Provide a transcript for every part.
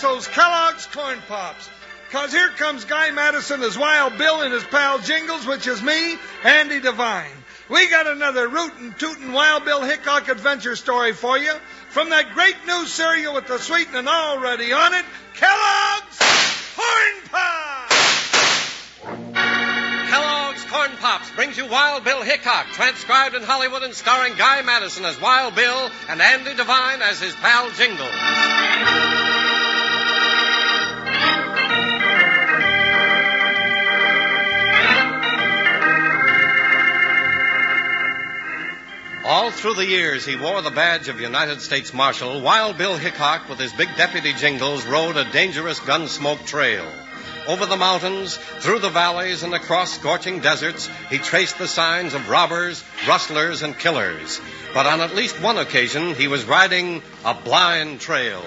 those Kellogg's Corn Pops. 'Cause here comes Guy Madison as Wild Bill and his pal Jingles, which is me, Andy Devine. We got another rootin' tootin' Wild Bill Hickock adventure story for you from that great new cereal with the sweetening already on it, Kellogg's Corn Pops! Kellogg's Corn Pops brings you Wild Bill Hickock, transcribed in Hollywood and starring Guy Madison as Wild Bill and Andy Devine as his pal Jingles. All through the years he wore the badge of United States Marshal, Wild Bill Hickock, with his big deputy Jingles, rode a dangerous gun-smoke trail. Over the mountains, through the valleys, and across scorching deserts, he traced the signs of robbers, rustlers, and killers. But on at least one occasion, he was riding a blind trail.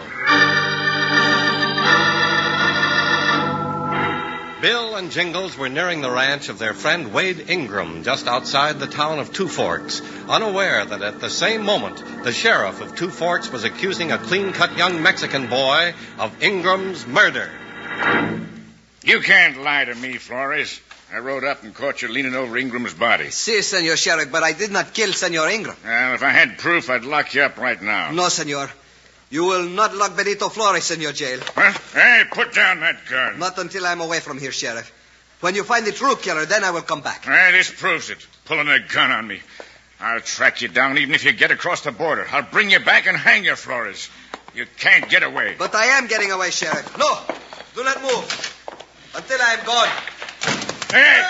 Bill and Jingles were nearing the ranch of their friend Wade Ingram just outside the town of Two Forks, unaware that at the same moment the sheriff of Two Forks was accusing a clean-cut young Mexican boy of Ingram's murder. You can't lie to me, Flores. I rode up and caught you leaning over Ingram's body. Si, Senor Sheriff, but I did not kill Senor Ingram. Well, if I had proof, I'd lock you up right now. No, Senor. You will not lock Benito Flores in your jail. What? Hey, put down that gun. Not until I'm away from here, Sheriff. When you find the true killer, then I will come back. Hey, this proves it. Pulling a gun on me. I'll track you down even if you get across the border. I'll bring you back and hang you, Flores. You can't get away. But I am getting away, Sheriff. No, do not move. Until I am gone. Hey,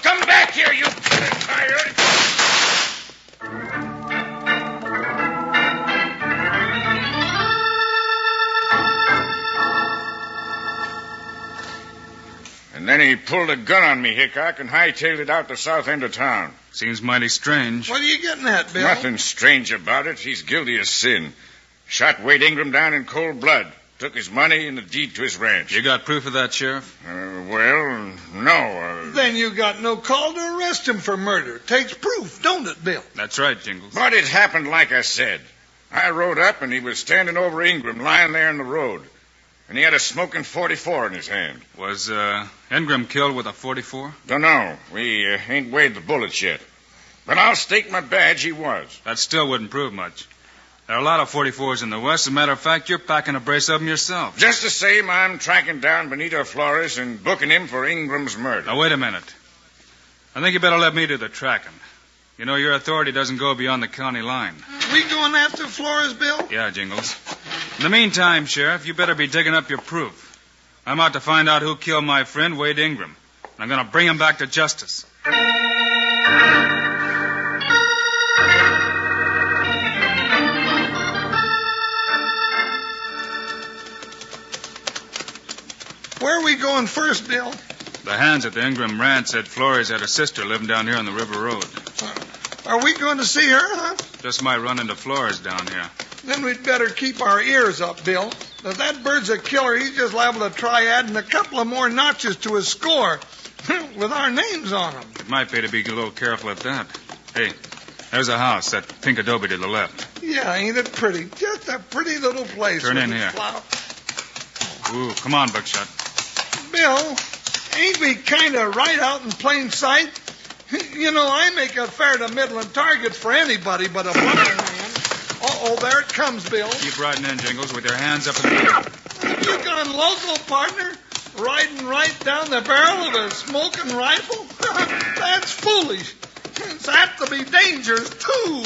come back here, you tired. And then he pulled a gun on me, Hickock, and hightailed it out the south end of town. Seems mighty strange. What are you getting at, Bill? Nothing strange about it. He's guilty of sin. Shot Wade Ingram down in cold blood. Took his money and the deed to his ranch. You got proof of that, Sheriff? Well, no. Then you got no call to arrest him for murder. Takes proof, don't it, Bill? That's right, Jingles. But it happened like I said. I rode up and he was standing over Ingram, lying there in the road. And he had a smoking .44 in his hand. Was Ingram killed with a .44? Dunno. We ain't weighed the bullets yet. But I'll stake my badge he was. That still wouldn't prove much. There are a lot of .44s in the West. As a matter of fact, you're packing a brace of them yourself. Just the same, I'm tracking down Benito Flores and booking him for Ingram's murder. Now, wait a minute. I think you better let me do the tracking. You know, your authority doesn't go beyond the county line. We going after Flores, Bill? Yeah, Jingles. In the meantime, Sheriff, you better be digging up your proof. I'm out to find out who killed my friend Wade Ingram. And I'm going to bring him back to justice. Where are we going first, Bill? The hands at the Ingram ranch said Flores had a sister living down here on the River Road. Are we going to see her, huh? Just might run into Flores down here. Then we'd better keep our ears up, Bill. If that bird's a killer, he's just liable to try adding a couple of more notches to his score with our names on them. It might pay to be a little careful at that. Hey, there's a house, that pink adobe to the left. Yeah, ain't it pretty? Just a pretty little place. Turn in here. Ooh, come on, Buckshot. Bill, ain't we kind of right out in plain sight? You know, I make a fair to middling target for anybody but a blind man. Uh-oh, there it comes, Bill. Keep riding in, Jingles, with your hands up in the air. You gone local, partner? Riding right down the barrel of a smoking rifle? That's foolish. It's apt to be dangerous, too.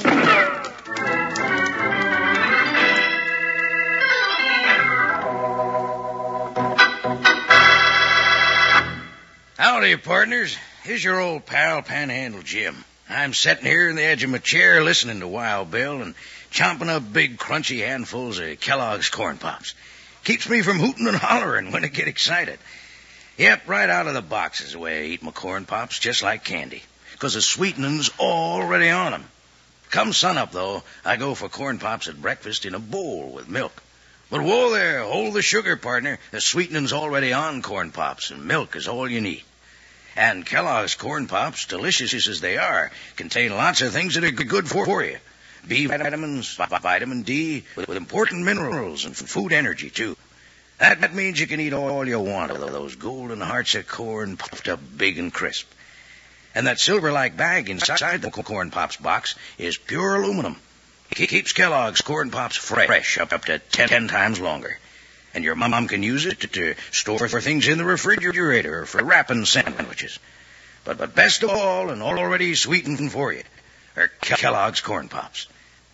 Howdy, partners. Here's your old pal, Panhandle Jim. I'm sitting here in the edge of my chair listening to Wild Bill and chomping up big, crunchy handfuls of Kellogg's Corn Pops. Keeps me from hooting and hollering when I get excited. Yep, right out of the box is the way I eat my Corn Pops, just like candy, 'cause the sweetening's already on 'em. Come sunup, though, I go for Corn Pops at breakfast in a bowl with milk. But whoa there, hold the sugar, partner. The sweetening's already on Corn Pops, and milk is all you need. And Kellogg's Corn Pops, delicious as they are, contain lots of things that are good for you. B vitamins, vitamin D, with important minerals and food energy, too. That means you can eat all you want of those golden hearts of corn puffed up big and crisp. And that silver-like bag inside the Corn Pops box is pure aluminum. It keeps Kellogg's Corn Pops fresh up to 10 times longer. And your mom can use it to store things in the refrigerator or for wrapping sandwiches. But best of all, and already sweetened for you, are Kellogg's Corn Pops.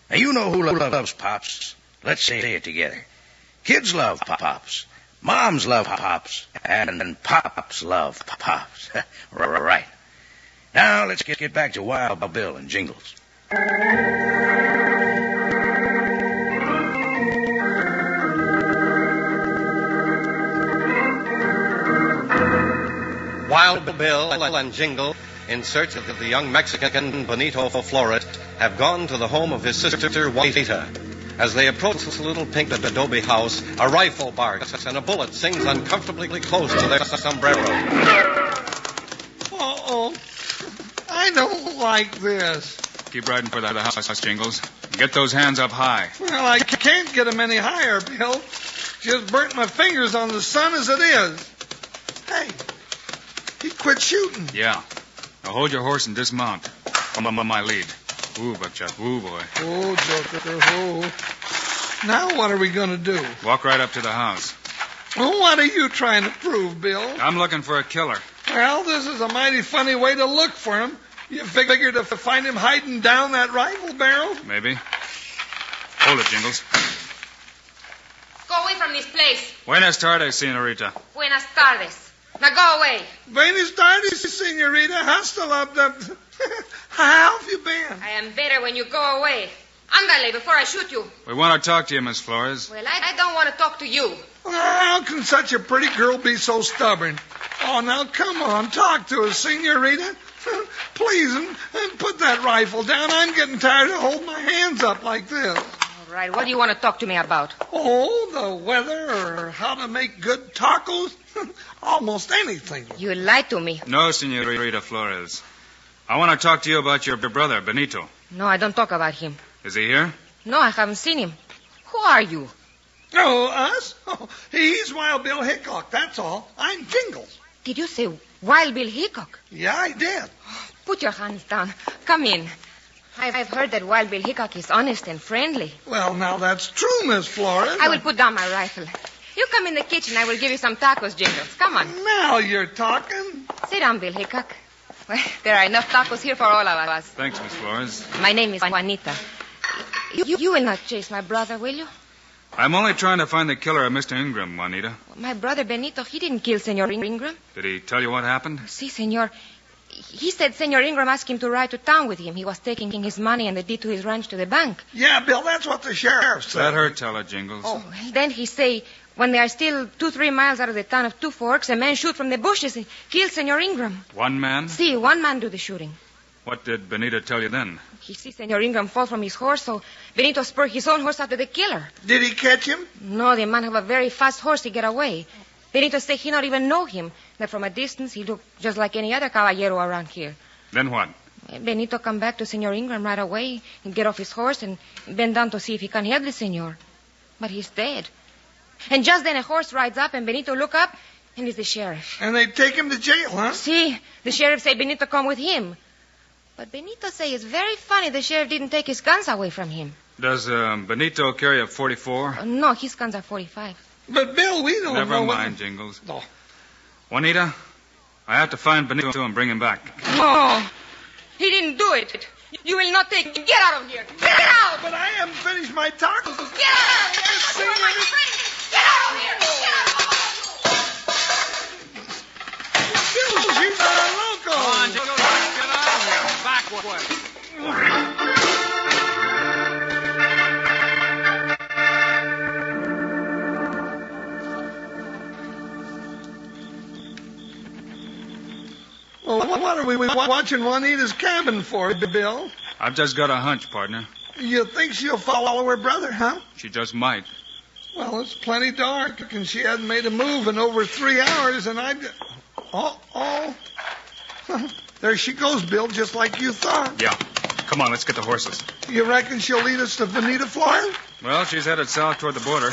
Now, you know who loves Pops. Let's say it together. Kids love Pops. Moms love Pops. And Pops love Pops. Right. Now, let's get back to Wild Bill and Jingles. Wild Bill and Jingle, in search of the young Mexican Benito Flores, have gone to the home of his sister Juanita. As they approach this little pink adobe house, a rifle barks and a bullet sings uncomfortably close to their sombrero. Uh-oh. I don't like this. Keep riding for the house, Jingles. Get those hands up high. Well, I can't get them any higher, Bill. Just burnt my fingers on the sun as it is. Hey, he quit shooting. Yeah. Now hold your horse and dismount. I'm on my lead. Ooh, Buckshot. Ooh, boy. Oh, Joker. Oh. Now what are we going to do? Walk right up to the house. Well, what are you trying to prove, Bill? I'm looking for a killer. Well, this is a mighty funny way to look for him. You figured to find him hiding down that rifle barrel? Maybe. Hold it, Jingles. Go away from this place. Buenas tardes, señorita. Buenas tardes. Now go away. Buenas tardes, señorita. Hasta la... How have you been? I am better when you go away. Ándale, before I shoot you. We want to talk to you, Miss Flores. Well, I don't want to talk to you. How can such a pretty girl be so stubborn? Oh, now, come on. Talk to us, señorita. Please, and put that rifle down. I'm getting tired of holding my hands up like this. All right, what do you want to talk to me about? Oh, the weather or how to make good tacos. Almost anything. You lied to me. No, señorita Flores. I want to talk to you about your brother, Benito. No, I don't talk about him. Is he here? No, I haven't seen him. Who are you? Oh, us? Oh, he's Wild Bill Hickock, that's all. I'm Jingles. Did you say Wild Bill Hickock? Yeah, I did. Put your hands down. Come in. I've heard that Wild Bill Hickock is honest and friendly. Well, now that's true, Miss Flores. I will put down my rifle. You come in the kitchen. I will give you some tacos, Jingles. Come on. Now you're talking. Sit down, Bill Hickock. Well, there are enough tacos here for all of us. Thanks, Miss Flores. My name is Juanita. You will not chase my brother, will you? I'm only trying to find the killer of Mr. Ingram, Juanita. My brother Benito, he didn't kill Senor Ingram. Did he tell you what happened? Si, senor. He said Senor Ingram asked him to ride to town with him. He was taking his money and the deed to his ranch to the bank. Yeah, Bill, that's what the sheriff said. Let her tell it, Jingles. Oh, then he say, when they are still 2-3 miles out of the town of Two Forks, a man shoot from the bushes and kill Senor Ingram. One man? Si, one man do the shooting. What did Benito tell you then? He see Senor Ingram fall from his horse, so Benito spurred his own horse after the killer. Did he catch him? No, the man have a very fast horse. He get away. Benito say he not even know him. That from a distance he look just like any other caballero around here. Then what? Benito come back to Senor Ingram right away and get off his horse and bend down to see if he can help the senor. But he's dead. And just then a horse rides up and Benito look up and it's the sheriff. And they take him to jail, huh? See, the sheriff say Benito come with him. But Benito say it's very funny the sheriff didn't take his guns away from him. Does Benito carry a .44? No, his guns are .45. But, Bill, we don't know... Never mind, Jingles. Oh. Juanita, I have to find Benito and bring him back. No, he didn't do it. You will not take him. Get out of here. Get out! But I haven't finished my tacos. Get out of here! You're my friend. Get out of here! Get out! Bill, she's a loco. Come on, Jingles, let's get out of here. Back way. Well, what are we watching Juanita's cabin for, Bill? I've just got a hunch, partner. You think she'll follow her brother, huh? She just might. Well, it's plenty dark, and she hasn't made a move in over 3 hours, and I... Oh. There she goes, Bill, just like you thought. Yeah. Come on, let's get the horses. You reckon she'll lead us to Benito Flores? Well, she's headed south toward the border.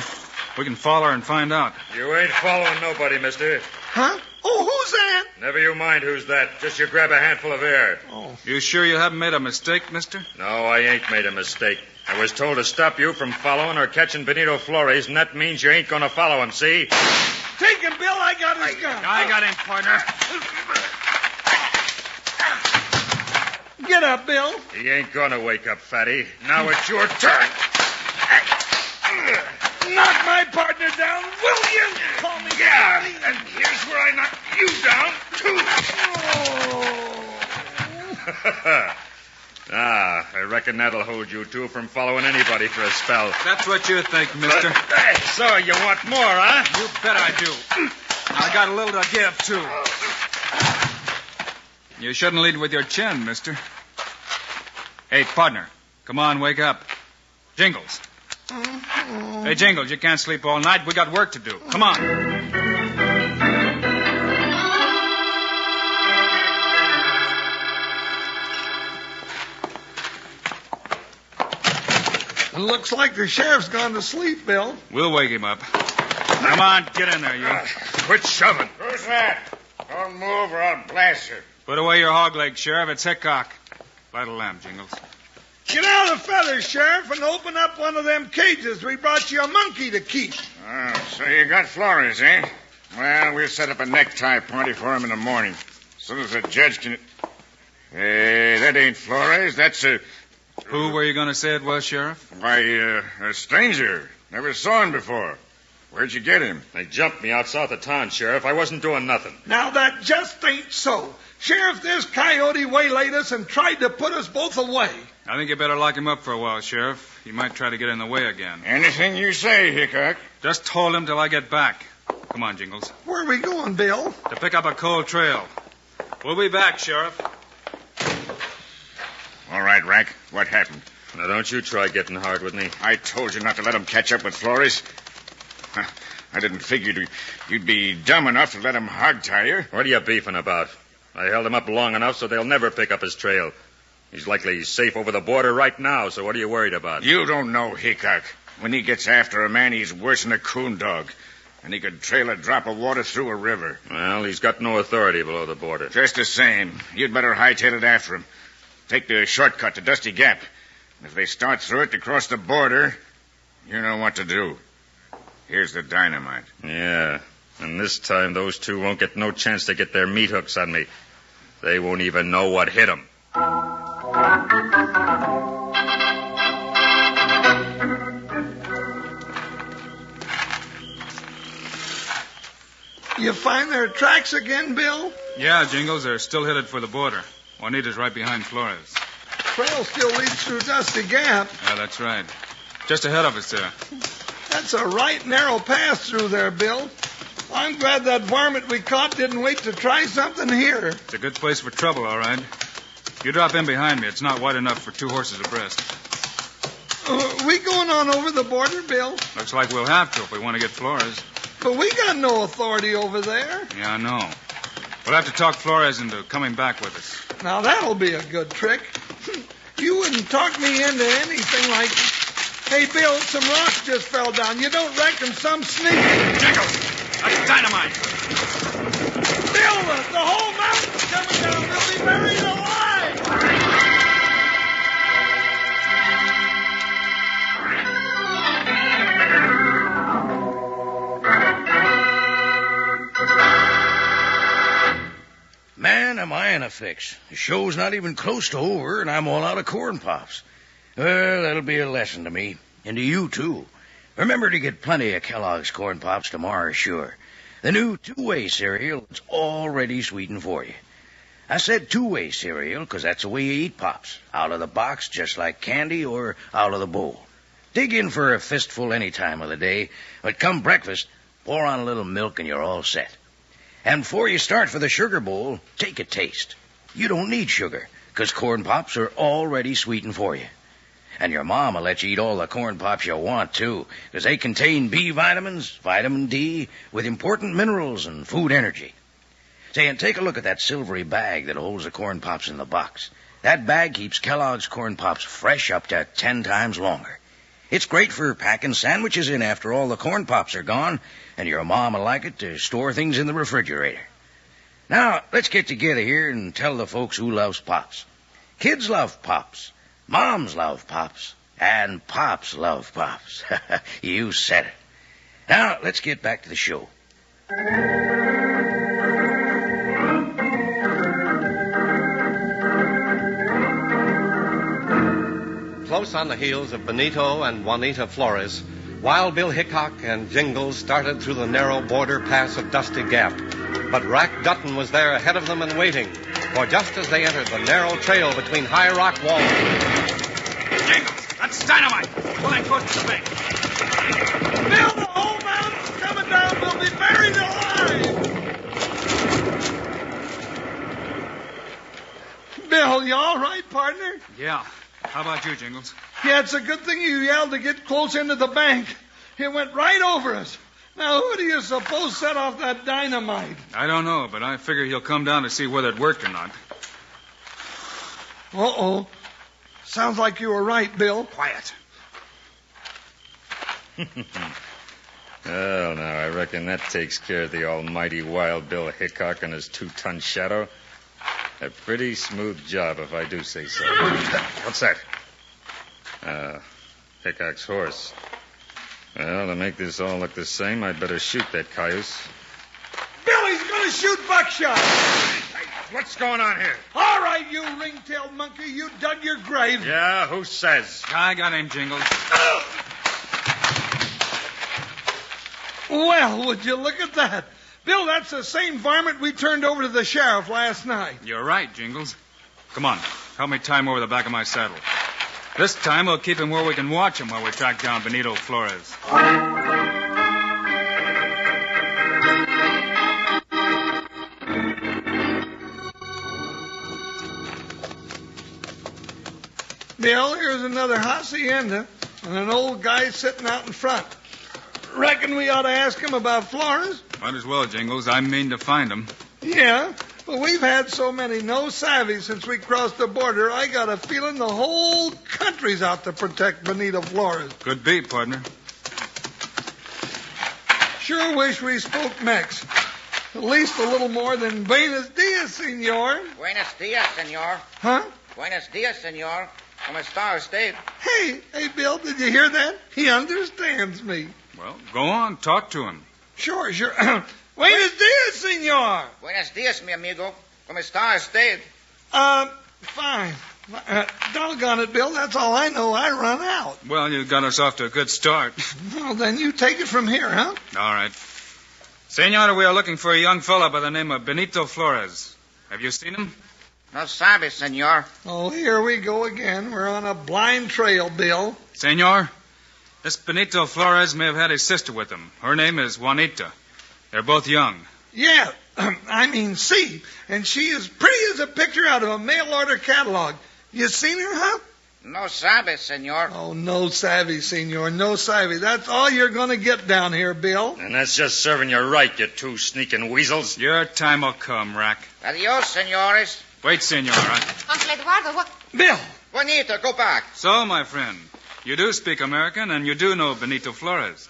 We can follow her and find out. You ain't following nobody, mister. Huh? Oh, who's that? Never you mind who's that. Just you grab a handful of air. Oh. You sure you haven't made a mistake, mister? No, I ain't made a mistake. I was told to stop you from following or catching Benito Flores, and that means you ain't going to follow him, see? Take him, Bill. I got his gun. I got him, partner. Get up, Bill. He ain't going to wake up, fatty. Now it's your turn. Knock my partner down, will you? Call me. Yeah, and here's where I knock you down, too. I reckon that'll hold you two from following anybody for a spell. That's what you think, mister. So you want more, huh? You bet I do. I got a little to give, too. You shouldn't lead with your chin, mister. Hey, partner, come on, wake up. Jingles. Hey, Jingles, you can't sleep all night. We got work to do. Come on. Looks like the sheriff's gone to sleep, Bill. We'll wake him up. Come on, get in there, you. Quit shoving. Who's that? Don't move or I'll blast you. Put away your hog leg, Sheriff. It's Hickock. Light a lamp, Jingles. Get out of the feathers, Sheriff, and open up one of them cages. We brought you a monkey to keep. Oh, so you got Flores, eh? Well, we'll set up a necktie party for him in the morning. As soon as the judge can... Hey, that ain't Flores. That's a... Who were you going to say it was, Sheriff? Why, a stranger. Never saw him before. Where'd you get him? They jumped me out south of town, Sheriff. I wasn't doing nothing. Now, that just ain't so. Sheriff, this coyote waylaid us and tried to put us both away. I think you better lock him up for a while, Sheriff. He might try to get in the way again. Anything you say, Hickock. Just hold him till I get back. Come on, Jingles. Where are we going, Bill? To pick up a cold trail. We'll be back, Sheriff. All right, Rack. What happened? Now, don't you try getting hard with me. I told you not to let him catch up with Flores. I didn't figure you'd be dumb enough to let him hog-tie you. What are you beefing about? I held him up long enough so they'll never pick up his trail. He's likely safe over the border right now, so what are you worried about? You don't know Hickock. When he gets after a man, he's worse than a coon dog. And he could trail a drop of water through a river. Well, he's got no authority below the border. Just the same, you'd better hightail it after him. Take the shortcut to Dusty Gap. If they start through it to cross the border, you know what to do. Here's the dynamite. Yeah, and this time those two won't get no chance to get their meat hooks on me. They won't even know what hit them. You find their tracks again, Bill? Yeah, Jingles, they're still headed for the border. Juanita's right behind Flores. Trail still leads through Dusty Gap. Yeah, that's right. Just ahead of us there. That's a right narrow pass through there, Bill. I'm glad that varmint we caught didn't wait to try something here. It's a good place for trouble, all right. You drop in behind me. It's not wide enough for two horses abreast. We going on over the border, Bill? Looks like we'll have to if we want to get Flores. But we got no authority over there. Yeah, I know. We'll have to talk Flores into coming back with us. Now, that'll be a good trick. You wouldn't talk me into anything like... Hey, Bill, some rocks just fell down. You don't reckon some sneak... Jingles! That's dynamite! Bill, the whole mountain's coming down. We'll be buried alive! Man, am I in a fix. The show's not even close to over, and I'm all out of corn pops. Well, that'll be a lesson to me, and to you, too. Remember to get plenty of Kellogg's corn pops tomorrow, sure. The new two-way cereal is already sweetened for you. I said two-way cereal because that's the way you eat pops. Out of the box, just like candy, or out of the bowl. Dig in for a fistful any time of the day, but come breakfast, pour on a little milk and you're all set. And before you start for the sugar bowl, take a taste. You don't need sugar, because corn pops are already sweetened for you. And your mom will let you eat all the corn pops you want, too, because they contain B vitamins, vitamin D, with important minerals and food energy. Say, and take a look at that silvery bag that holds the corn pops in the box. That bag keeps Kellogg's corn pops fresh up to 10 times longer. It's great for packing sandwiches in after all the corn pops are gone, and your mom will like it to store things in the refrigerator. Now, let's get together here and tell the folks who loves Pops. Kids love Pops. Moms love Pops. And Pops love Pops. You said it. Now, let's get back to the show. Close on the heels of Benito and Juanita Flores, Wild Bill Hickock and Jingles started through the narrow border pass of Dusty Gap. But Rack Dutton was there ahead of them and waiting, for just as they entered the narrow trail between high rock walls... Jingles, that's dynamite. Pull that close to the bank. Bill, the whole mountain's coming down. We'll be buried alive. Bill, you all right, partner? Yeah. How about you, Jingles? Yeah, it's a good thing you yelled to get close into the bank. It went right over us. Now, who do you suppose set off that dynamite? I don't know, but I figure he'll come down to see whether it worked or not. Uh-oh. Sounds like you were right, Bill. Quiet. Oh, now, I reckon that takes care of the almighty Wild Bill Hickock and his 2-ton shadow. A pretty smooth job, if I do say so. What's that? Hickock's horse. Well, to make this all look the same, I'd better shoot that cayuse. Bill, he's going to shoot buckshot. What's going on here? All right, you ring-tailed monkey, you dug your grave. Yeah, who says? I got him, Jingles. Well, would you look at that? Bill, that's the same varmint we turned over to the sheriff last night. You're right, Jingles. Come on, help me tie him over the back of my saddle. This time we'll keep him where we can watch him while we track down Benito Flores. Bill, here's another hacienda and an old guy sitting out in front. Reckon we ought to ask him about Flores? Might as well, Jingles. I mean to find him. Yeah, but we've had so many no-savvy since we crossed the border, I got a feeling the whole country's out to protect Benito Flores. Could be, partner. Sure wish we spoke Mex. At least a little more than Buenos Dias, senor. Buenos dias, senor. Huh? Buenos dias, senor. ¿Cómo está usted? Hey, Bill, did you hear that? He understands me. Well, go on, talk to him. Sure. Buenos dias, senor. Buenos dias, mi amigo. ¿Cómo está usted? Fine. Doggone it, Bill, that's all I know. I run out. Well, you got us off to a good start. Well, then you take it from here, huh? All right. Senor, we are looking for a young fellow by the name of Benito Flores. Have you seen him? No sabe, senor. Oh, here we go again. We're on a blind trail, Bill. Senor, this Benito Flores may have had his sister with him. Her name is Juanita. They're both young. Yeah, see. And she is pretty as a picture out of a mail-order catalog. You seen her, huh? No sabe, senor. Oh, no savvy, senor. No savvy. That's all you're going to get down here, Bill. And that's just serving you right, you two sneaking weasels. Your time will come, Rack. Adios, senores. Wait, senor. Uncle Eduardo, what? Bill! Juanita, go back. So, my friend, you do speak American and you do know Benito Flores.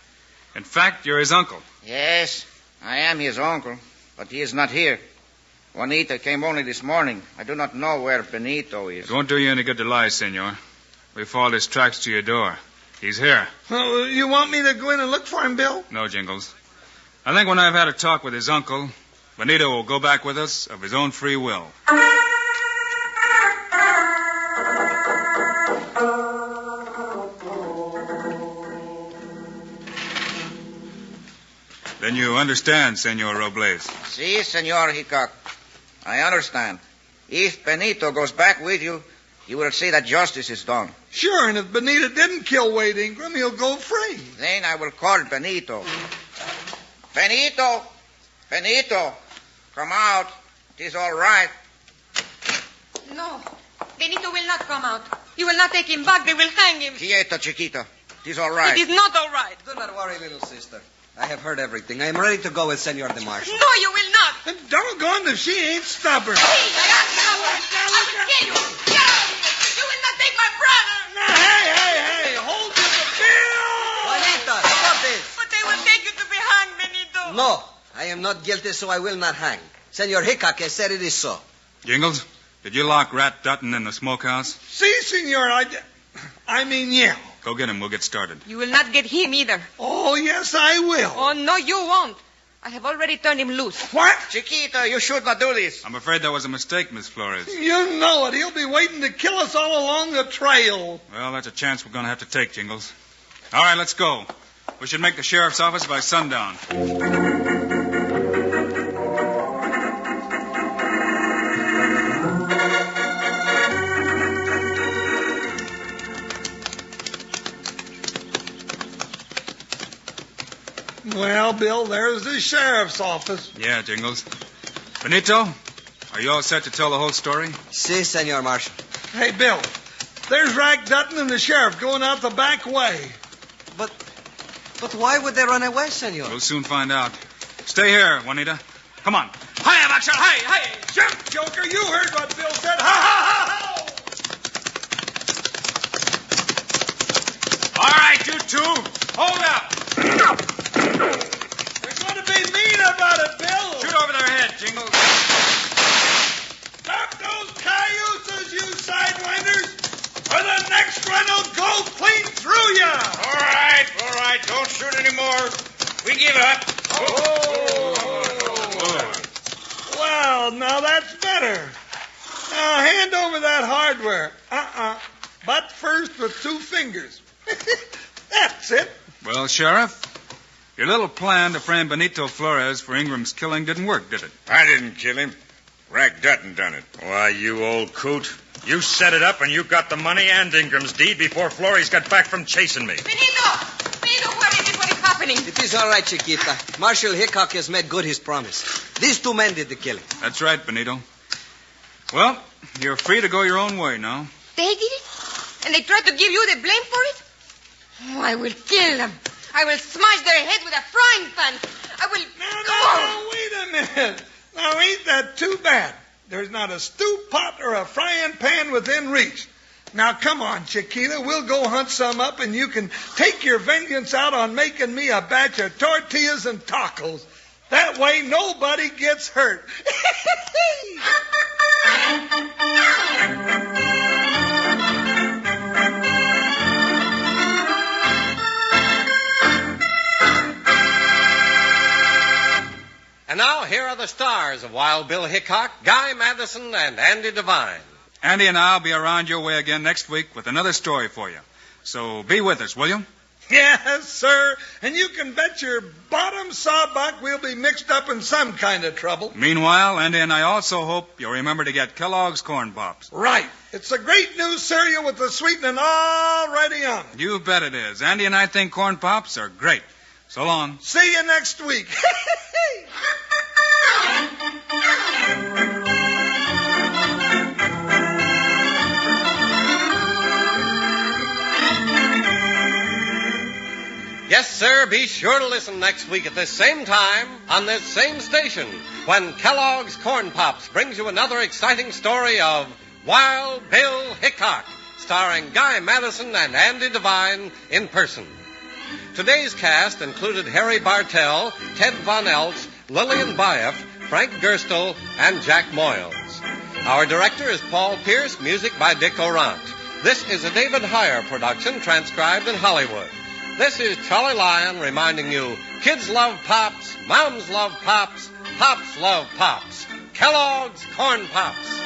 In fact, you're his uncle. Yes, I am his uncle, but he is not here. Juanita came only this morning. I do not know where Benito is. It won't do you any good to lie, senor. We followed his tracks to your door. He's here. Oh, you want me to go in and look for him, Bill? No, Jingles. I think when I've had a talk with his uncle, Benito will go back with us of his own free will. Then you understand, Senor Robles. Si, senor Hickock. I understand. If Benito goes back with you, you will see that justice is done. Sure, and if Benito didn't kill Wade Ingram, he'll go free. Then I will call Benito. Benito! Come out. It is all right. No. Benito will not come out. You will not take him back. They will hang him. Quieto, chiquita. It is all right. It is not all right. Do not worry, little sister. I have heard everything. I am ready to go with Senor de Marshall. No, you will not. And doggone if she ain't stubborn. Please, I am stubborn. I will kill you. Get out of here. You will not take my brother. Now, hey, hold to the bill. No, I am not guilty, so I will not hang. Senor Hickock has said it is so. Jingles, did you lock Rat Dutton in the smokehouse? Si, senor. I mean, yeah. Go get him. We'll get started. You will not get him either. Oh, yes, I will. Oh, no, you won't. I have already turned him loose. What? Chiquita, you should not do this. I'm afraid that was a mistake, Miss Flores. You know it. He'll be waiting to kill us all along the trail. Well, that's a chance we're going to have to take, Jingles. All right, let's go. We should make the sheriff's office by sundown. Well, Bill, there's the sheriff's office. Yeah, Jingles. Benito, are you all set to tell the whole story? Si, Senor Marshal. Hey, Bill, there's Rack Dutton and the sheriff going out the back way. But why would they run away, senor? We'll soon find out. Stay here, Juanita. Come on. Hi, Buckshot. Hi. Jump, Joker. You heard what Bill said. Ha, ha, ha, ha! All right, you two. Hold up. They're going to be mean about it, Bill. Shoot over their head, Jingles. Stop those cayuses, you sidewinders, or the next one will go clean through you. All right. Don't shoot anymore. We give up. Well, now that's better. Now hand over that hardware. Butt first with 2 fingers. That's it. Well, Sheriff, your little plan to frame Benito Flores for Ingram's killing didn't work, did it? I didn't kill him. Rack Dutton done it. Why, you old coot. You set it up and you got the money and Ingram's deed before Flores got back from chasing me. Benito, what is it? What is happening? It is all right, Chiquita. Marshal Hickock has made good his promise. These 2 men did the killing. That's right, Benito. Well, you're free to go your own way now. They did it? And they tried to give you the blame for it? Oh, I will kill them. I will smash their head with a frying pan. I will... No, wait a minute. Now, ain't that too bad? There's not a stew pot or a frying pan within reach. Now, come on, Chiquita. We'll go hunt some up, and you can take your vengeance out on making me a batch of tortillas and tacos. That way, nobody gets hurt. And now, here are the stars of Wild Bill Hickock, Guy Madison, and Andy Devine. Andy and I'll be around your way again next week with another story for you. So be with us, will you? Yes, sir. And you can bet your bottom sawbuck we'll be mixed up in some kind of trouble. Meanwhile, Andy and I also hope you'll remember to get Kellogg's Corn Pops. Right. It's a great new cereal with the sweetening already on it. You bet it is. Andy and I think Corn Pops are great. So long. See you next week. Yes, sir, be sure to listen next week at this same time on this same station when Kellogg's Corn Pops brings you another exciting story of Wild Bill Hickock, starring Guy Madison and Andy Devine in person. Today's cast included Harry Bartell, Ted Von Eltz, Lillian Baeff, Frank Gerstel, and Jack Moyles. Our director is Paul Pierce, music by Dick Orant. This is a David Heyer production transcribed in Hollywood. This is Charlie Lyon reminding you, kids love Pops, moms love Pops, Pops love Pops. Kellogg's Corn Pops.